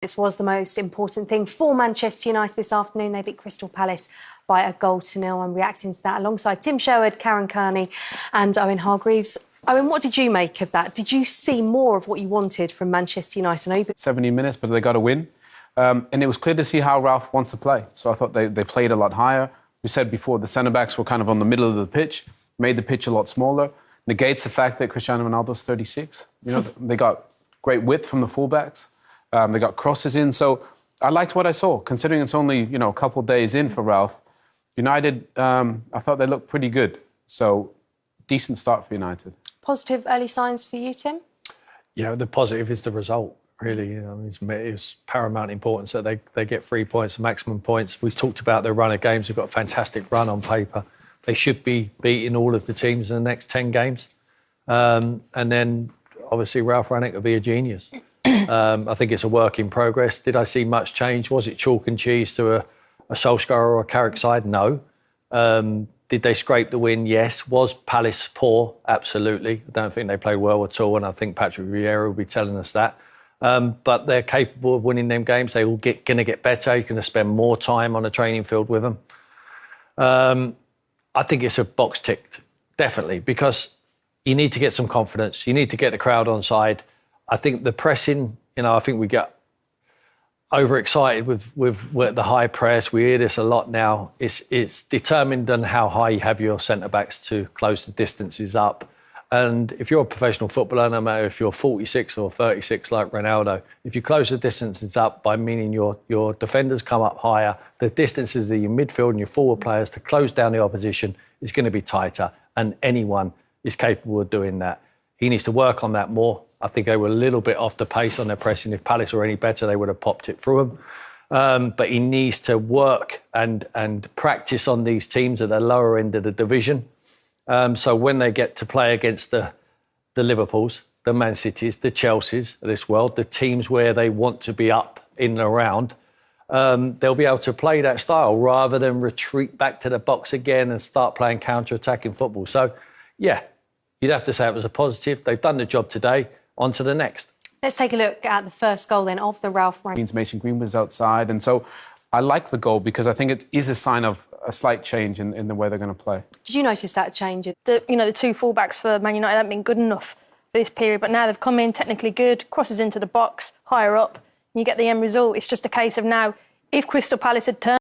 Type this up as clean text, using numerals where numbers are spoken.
This was the most important thing for Manchester United this afternoon. They beat Crystal Palace by 1-0. I'm reacting to that alongside Tim Sherwood, Karen Kearney and Owen Hargreaves. Owen, what did you make of that? Did you see more of what you wanted from Manchester United? 70 minutes, but they got a win. And it was clear to see how Ralf wants to play. So I thought they played a lot higher. We said before the centre-backs were kind of on the middle of the pitch, made the pitch a lot smaller. Negates the fact that Cristiano Ronaldo's 36. You know, they got great width from the fullbacks. They got crosses in. So I liked what I saw, considering it's only, a couple of days in for Ralf. United, I thought they looked pretty good. So decent start for United. Positive early signs for you, Tim? Yeah, the positive is the result, really. It's paramount importance that they get 3 points, maximum points. We've talked about their run of games. They've got a fantastic run on paper. They should be beating all of the teams in the next 10 games. And then, obviously, Ralf Ragnick will be a genius. I think it's a work in progress. Did I see much change? Was it chalk and cheese to a Solskjaer or a Carrick side? No. Did they scrape the win? Yes. Was Palace poor? Absolutely. I don't think they played well at all, and I think Patrick Vieira will be telling us that. But they're capable of winning them games. They're all going to get better. You're going to spend more time on a training field with them. I think it's a box ticked, definitely, because you need to get some confidence. You need to get the crowd on side. I think the pressing, I think we get overexcited with the high press. We hear this a lot now. It's determined on how high you have your centre-backs to close the distances up. And if you're a professional footballer, no matter if you're 46 or 36 like Ronaldo, if you close the distances up by meaning your defenders come up higher, the distances of your midfield and your forward players to close down the opposition is going to be tighter, and anyone is capable of doing that. He needs to work on that more. I think they were a little bit off the pace on their pressing. If Palace were any better, they would have popped it through them. But he needs to work and practice on these teams at the lower end of the division. So when they get to play against the Liverpools, the Man Cities, the Chelseas of this world, the teams where they want to be up in and around, they'll be able to play that style rather than retreat back to the box again and start playing counter-attacking football. So, yeah, you'd have to say it was a positive. They've done the job today. On to the next. Let's take a look at the first goal then of the Ralf Ragnick. Means Mason Green was outside, and so I like the goal because I think it is a sign of a slight change in the way they're going to play. Did you notice that change? The two fullbacks for Man United haven't been good enough for this period, but now they've come in technically good, crosses into the box, higher up, and you get the end result. It's just a case of now, if Crystal Palace had turned